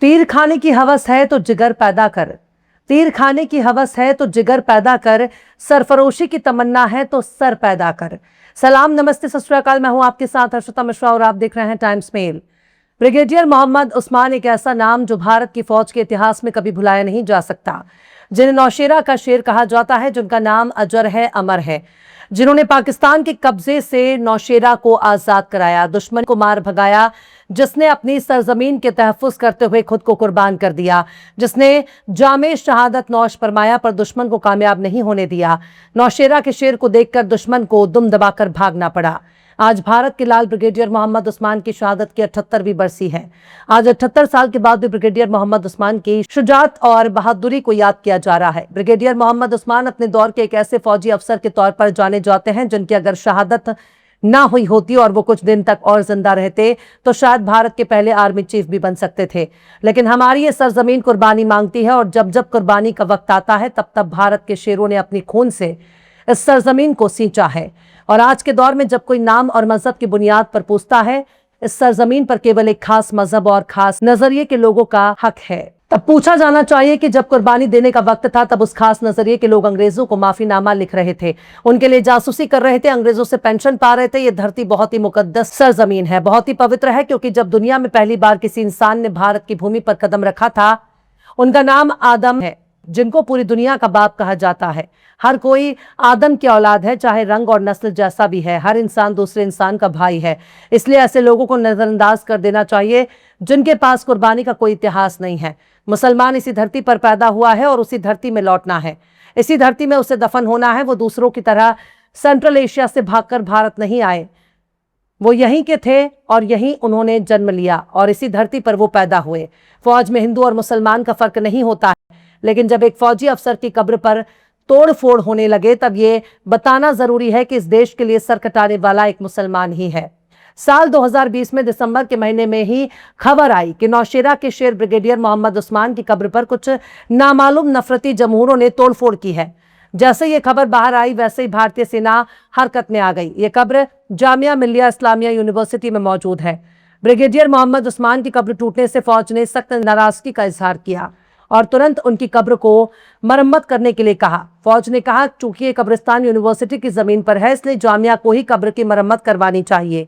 तीर खाने की हवस है तो जिगर पैदा कर। तीर खाने की हवस है तो जिगर पैदा कर, सरफरोशी की तमन्ना है तो सर पैदा कर। सलाम, नमस्ते, सत श्री अकाल। मैं हूं आपके साथ हर्षिता मिश्रा और आप देख रहे हैं Times mail. Brigadier Mohammad Usman एक ऐसा नाम जो भारत की फौज के इतिहास में कभी भुलाया नहीं जा सकता, जिन्हें नौशेरा का शेर कहा जाता है, जिनका नाम अजर है, अमर है, जिन्होंने पाकिस्तान के कब्जे से नौशेरा को आजाद कराया, दुश्मन को मार भगाया, जिसने अपनी सरजमीन के तहफ्फुज करते हुए खुद को कुर्बान कर दिया, जिसने जामे शहादत नौश फरमाया पर दुश्मन को कामयाब नहीं होने दिया। नौशेरा के शेर को देखकर दुश्मन को दुम दबाकर भागना पड़ा। आज भारत के लाल ब्रिगेडियर मोहम्मद उस्मान की शहादत की 78वीं बरसी है। आज 78 साल के बाद भी ब्रिगेडियर मोहम्मद उस्मान की शुजाअत और बहादुरी को याद किया जा रहा है। ब्रिगेडियर मोहम्मद उस्मान अपने दौर के एक ऐसे फौजी अफसर के तौर पर जाने जाते हैं जिनकी अगर शहादत ना हुई होती और वो कुछ दिन तक और जिंदा रहते तो शायद भारत के पहले आर्मी चीफ भी बन सकते थे। लेकिन हमारी ये सरजमीन कुर्बानी मांगती है और जब जब कुर्बानी का वक्त आता है तब तब भारत के शेरों ने अपनी खून से इस सरजमीन को सींचा है। और आज के दौर में जब कोई नाम और मजहब की बुनियाद पर पूछता है, इस सरजमीन पर केवल एक खास मजहब और खास नजरिए के लोगों का हक है। तब पूछा जाना चाहिए कि जब कुर्बानी देने का वक्त था तब उस खास नजरिए के लोग अंग्रेजों को माफीनामा लिख रहे थे, उनके लिए जासूसी कर रहे थे, अंग्रेजों से पेंशन पा रहे थे। ये धरती बहुत ही मुकद्दस सरजमीन है, बहुत ही पवित्र है, क्योंकि जब दुनिया में पहली बार किसी इंसान ने भारत की भूमि पर कदम रखा था, उनका नाम आदम है, जिनको पूरी दुनिया का बाप कहा जाता है। हर कोई आदम की औलाद है, चाहे रंग और नस्ल जैसा भी है। हर इंसान दूसरे इंसान का भाई है। इसलिए ऐसे लोगों को नजरअंदाज कर देना चाहिए जिनके पास कुर्बानी का कोई इतिहास नहीं है। मुसलमान इसी धरती पर पैदा हुआ है और उसी धरती में लौटना है, इसी धरती में उसे दफन होना है। वो दूसरों की तरह सेंट्रल एशिया से भागकर भारत नहीं आए, वो यहीं के थे और यहीं उन्होंने जन्म लिया और इसी धरती पर वो पैदा हुए। फौज में हिंदू और मुसलमान का फर्क नहीं होता है, लेकिन जब एक फौजी अफसर की कब्र पर तोड़ फोड़ होने लगे तब ये बताना जरूरी है कि इस देश के लिए सर कटाने वाला एक मुसलमान ही है। साल 2020 में दिसंबर के महीने में ही खबर आई कि नौशेरा के शेर ब्रिगेडियर मोहम्मद उस्मान की कब्र पर कुछ नामालूम नफरती जमहूरों ने तोड़फोड़ की है। जैसे ये खबर बाहर आई वैसे ही भारतीय सेना हरकत में आ गई। ये कब्र जामिया मिल्लिया इस्लामिया यूनिवर्सिटी में मौजूद है। ब्रिगेडियर मोहम्मद उस्मान की कब्र टूटने से फौज ने सख्त नाराजगी का इजहार किया और तुरंत उनकी कब्र को मरम्मत करने के लिए कहा। फौज ने कहा चूंकि ये कब्रिस्तान यूनिवर्सिटी की जमीन पर है, इसलिए जामिया को ही कब्र की मरम्मत करवानी चाहिए।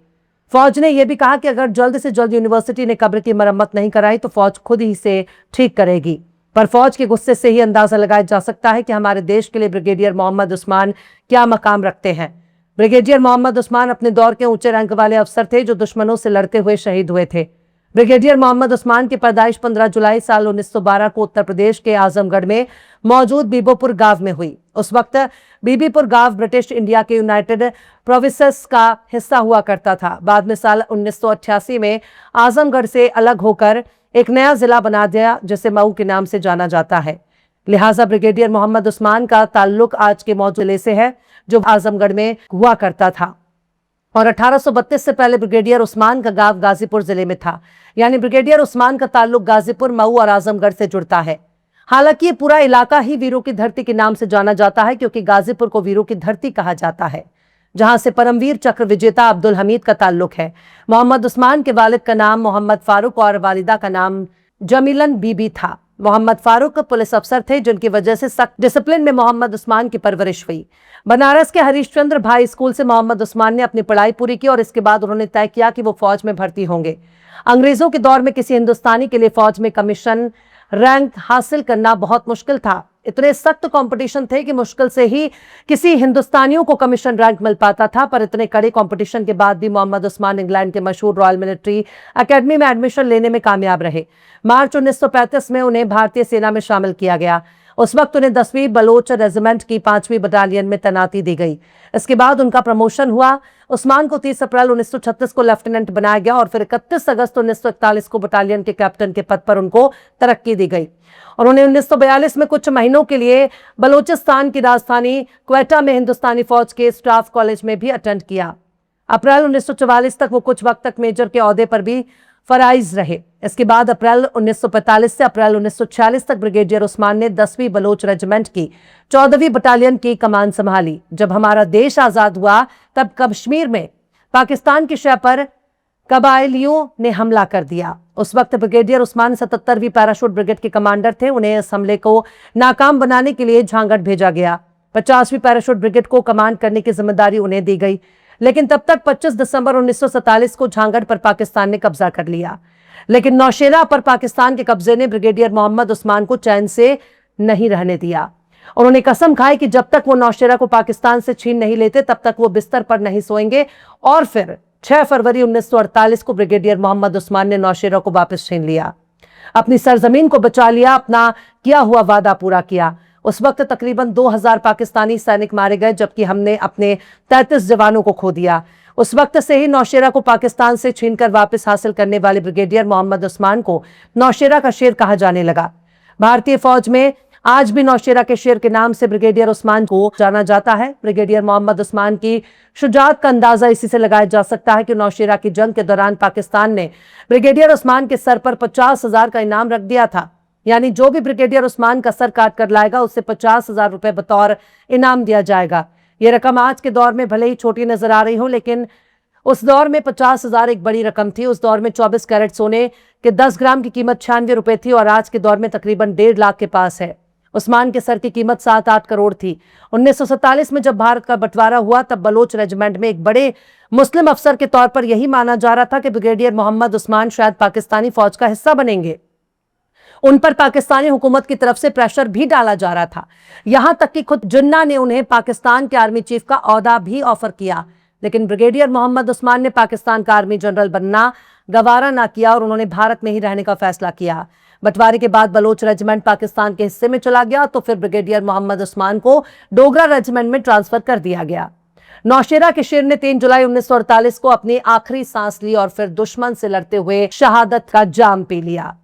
फौज ने यह भी कहा कि अगर जल्द से जल्द यूनिवर्सिटी ने कब्र की मरम्मत नहीं कराई तो फौज खुद ही इसे ठीक करेगी। पर फौज के गुस्से से ही अंदाजा लगाया जा सकता है कि हमारे देश के लिए ब्रिगेडियर मोहम्मद उस्मान क्या मकाम रखते हैं। ब्रिगेडियर मोहम्मद उस्मान अपने दौर के ऊंचे रैंक वाले अफसर थे जो दुश्मनों से लड़ते हुए शहीद हुए थे। ब्रिगेडियर मोहम्मद उस्मान की पैदाइश 15 जुलाई साल 1912 को उत्तर प्रदेश के आजमगढ़ में मौजूद बीबीपुर गांव में हुई। उस वक्त बीबीपुर गांव ब्रिटिश इंडिया के यूनाइटेड प्रोविंसेस का हिस्सा हुआ करता था। बाद में साल 1988 में आजमगढ़ से अलग होकर एक नया जिला बना दिया जिसे मऊ के नाम से जाना जाता है। लिहाजा ब्रिगेडियर मोहम्मद उस्मान का ताल्लुक आज के मऊ जिले से है जो आजमगढ़ में हुआ करता था। और 1832 से पहले ब्रिगेडियर उस्मान का गांव गाजीपुर जिले में था। यानी ब्रिगेडियर उस्मान का ताल्लुक गाजीपुर, मऊ और आजमगढ़ से जुड़ता है। हालांकि ये पूरा इलाका ही वीरों की धरती के नाम से जाना जाता है, क्योंकि गाजीपुर को वीरों की धरती कहा जाता है, जहां से परमवीर चक्र विजेता अब्दुल हमीद का ताल्लुक है। मोहम्मद उस्मान के वालिद का नाम मोहम्मद फारूक और वालिदा का नाम जमीलन बीबी था। मोहम्मद फारूक पुलिस अफसर थे, जिनकी वजह से सख्त डिसिप्लिन में मोहम्मद उस्मान की परवरिश हुई। बनारस के हरीशचंद्र भाई स्कूल से मोहम्मद उस्मान ने अपनी पढ़ाई पूरी की और इसके बाद उन्होंने तय किया कि वो फौज में भर्ती होंगे। अंग्रेजों के दौर में किसी हिंदुस्तानी के लिए फौज में कमीशन रैंक हासिल करना बहुत मुश्किल था। इतने सख्त कंपटीशन थे कि मुश्किल से ही किसी हिंदुस्तानियों को कमीशन रैंक मिल पाता था। पर इतने कड़े कंपटीशन के बाद भी मोहम्मद उस्मान इंग्लैंड के मशहूर रॉयल मिलिट्री एकेडमी में एडमिशन लेने में कामयाब रहे। मार्च 1935 में उन्हें भारतीय सेना में शामिल किया गया। उस वक्त उन्हें 10वीं बलोच रेजिमेंट की 5वीं बटालियन में तैनाती दी गई। इसके बाद उनका प्रमोशन हुआ। उस्मान को 30 अप्रैल 1936 को लेफ्टिनेंट बनाया गया और फिर 31 अगस्त 1941 को बटालियन के कैप्टन के पद पर उनको तरक्की दी गई। और उन्हें 1942 में कुछ महीनों के लिए बलोचिस्तान की राजधानी क्वेटा में हिंदुस्तानी फौज के स्टाफ कॉलेज में भी अटेंड किया। अप्रैल 1944 तक वो कुछ वक्त तक मेजर के ओहदे पर भी फराइज रहे। इसके बाद अप्रैल 1945 से अप्रैल 1946 तक ब्रिगेडियर उस्मान ने 10वीं बलोच रेजिमेंट की 14वीं बटालियन की कमान संभाली। जब हमारा देश आजाद हुआ तब कश्मीर में पाकिस्तान की शय पर कबायलियों ने हमला कर दिया। उस वक्त ब्रिगेडियर उस्मान 77वीं पैराशूट ब्रिगेड के कमांडर थे। उन्हें इस हमले को नाकाम बनाने के लिए झांगड़ भेजा गया। 50वीं पैराशूट ब्रिगेड को कमांड करने की जिम्मेदारी उन्हें दी गई, लेकिन तब तक 25 दिसंबर 1947 को झांगड़ पर पाकिस्तान ने कब्जा कर लिया। लेकिन नौशेरा पर पाकिस्तान के कब्जे ने ब्रिगेडियर मोहम्मद उस्मान को चैन से नहीं रहने दिया। उन्होंने कसम खाई कि जब तक वो नौशेरा को पाकिस्तान से छीन नहीं लेते तब तक वो बिस्तर पर नहीं सोएंगे। और फिर 6 फरवरी 1948 को ब्रिगेडियर मोहम्मद उस्मान ने नौशेरा को वापस छीन लिया, अपनी सरजमीन को बचा लिया, अपना किया हुआ वादा पूरा किया। उस वक्त तकरीबन 2000 पाकिस्तानी सैनिक मारे गए, जबकि हमने अपने 33 जवानों को खो दिया। उस वक्त से ही नौशेरा को पाकिस्तान से छीनकर वापस हासिल करने वाले ब्रिगेडियर मोहम्मद उस्मान को नौशेरा का शेर कहा जाने लगा। भारतीय फौज में आज भी नौशेरा के शेर के नाम से ब्रिगेडियर उस्मान को जाना जाता है। ब्रिगेडियर मोहम्मद उस्मान की शुजाअत का अंदाजा इसी से लगाया जा सकता है कि नौशेरा की जंग के दौरान पाकिस्तान ने ब्रिगेडियर उस्मान के सर पर 50,000 का इनाम रख दिया था। यानी जो भी ब्रिगेडियर उस्मान का सर काट कर लाएगा उसे 50,000 रुपए बतौर इनाम दिया जाएगा। यह रकम आज के दौर में भले ही छोटी नजर आ रही हो, लेकिन उस दौर में 50,000 एक बड़ी रकम थी। उस दौर में 24 कैरेट सोने के 10 ग्राम की कीमत 96 रुपए थी और आज के दौर में तकरीबन 1.5 लाख के पास है। उस्मान के सर की कीमत 7-8 करोड़ थी। 1947 में जब भारत का बंटवारा हुआ तब बलोच रेजिमेंट में एक बड़े मुस्लिम अफसर के तौर पर यही माना जा रहा था कि ब्रिगेडियर मोहम्मद उस्मान शायद पाकिस्तानी फौज का हिस्सा बनेंगे। उन पर पाकिस्तानी हुकूमत की तरफ से प्रेशर भी डाला जा रहा था। यहां तक कि खुद जिन्ना ने उन्हें पाकिस्तान के आर्मी चीफ का ओहदा भी ऑफर किया, लेकिन ब्रिगेडियर मोहम्मद उस्मान ने पाकिस्तान का आर्मी जनरल बनना गवारा ना किया और उन्होंने भारत में ही रहने का फैसला किया। बंटवारे के बाद बलोच रेजिमेंट पाकिस्तान के हिस्से में चला गया, तो फिर ब्रिगेडियर मोहम्मद उस्मान को डोगरा रेजिमेंट में ट्रांसफर कर दिया गया। नौशेरा के शेर ने 3 जुलाई 1948 को अपनी आखिरी सांस ली और फिर दुश्मन से लड़ते हुए शहादत का जाम पी लिया।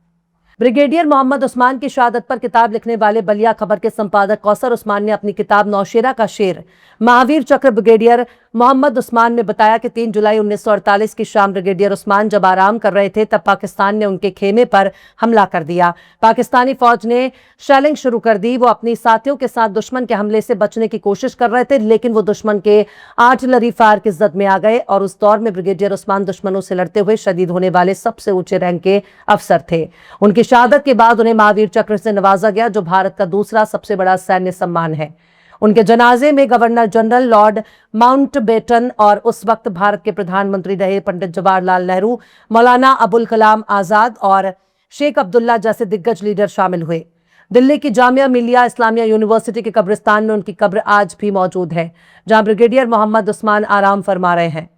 ब्रिगेडियर मोहम्मद उस्मान की शहादत पर किताब लिखने वाले बलिया खबर के संपादक कौसर उस्मान ने अपनी किताब नौशेरा का शेर महावीर चक्र ब्रिगेडियर मोहम्मद उस्मान में बताया कि 3 जुलाई 1948 की शाम ब्रिगेडियर उस्मान जब आराम कर रहे थे तब पाकिस्तान ने उनके खेमे पर हमला कर दिया। पाकिस्तानी फौज ने शेलिंग शुरू कर दी। वो अपनी साथियों के साथ दुश्मन के हमले से बचने की कोशिश कर रहे थे, लेकिन वो दुश्मन के आर्टिलरी फायर की जद में आ गए और उस दौर में ब्रिगेडियर उस्मान दुश्मनों से लड़ते हुए शहीद होने वाले सबसे ऊंचे रैंक के अफसर थे। उनकी शहादत के बाद उन्हें महावीर चक्र से नवाजा गया, जो भारत का दूसरा सबसे बड़ा सैन्य सम्मान है। उनके जनाजे में गवर्नर जनरल लॉर्ड माउंटबेटन और उस वक्त भारत के प्रधानमंत्री रहे पंडित जवाहरलाल नेहरू, मौलाना अबुल कलाम आजाद और शेख अब्दुल्ला जैसे दिग्गज लीडर शामिल हुए। दिल्ली की जामिया मिलिया इस्लामिया यूनिवर्सिटी के कब्रिस्तान में उनकी कब्र आज भी मौजूद है, जहां ब्रिगेडियर मोहम्मद उस्मान आराम फरमा रहे हैं।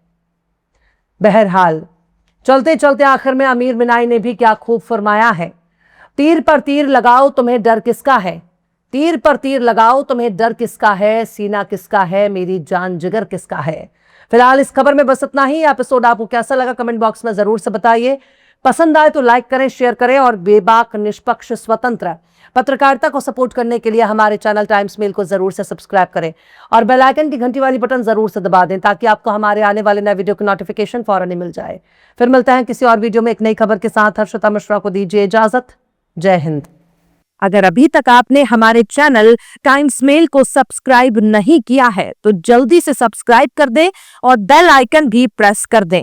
बहरहाल चलते चलते आखिर में अमीर मिनाई ने भी क्या खूब फरमाया है, तीर पर तीर लगाओ तुम्हें डर किसका है, तीर पर तीर लगाओ तुम्हें डर किसका है, सीना किसका है, मेरी जान जिगर किसका है। फिलहाल इस खबर में बस इतना ही। एपिसोड आपको कैसा लगा कमेंट बॉक्स में जरूर से बताइए। पसंद आए तो लाइक करें, शेयर करें और बेबाक निष्पक्ष स्वतंत्र पत्रकारिता को सपोर्ट करने के लिए हमारे चैनल टाइम्स मेल को जरूर से सब्सक्राइब करें और बेल आइकन की घंटी वाली बटन जरूर से दबा दें ताकि आपको हमारे आने वाले नए वीडियो की नोटिफिकेशन फौरन ही मिल जाए। फिर मिलते हैं किसी और वीडियो में एक नई खबर के साथ। हर्षिता मिश्रा को दीजिए इजाजत। जय हिंद। अगर अभी तक आपने हमारे चैनल टाइम्स मेल को सब्सक्राइब नहीं किया है तो जल्दी से सब्सक्राइब कर दें और बेल आइकन भी प्रेस कर दें।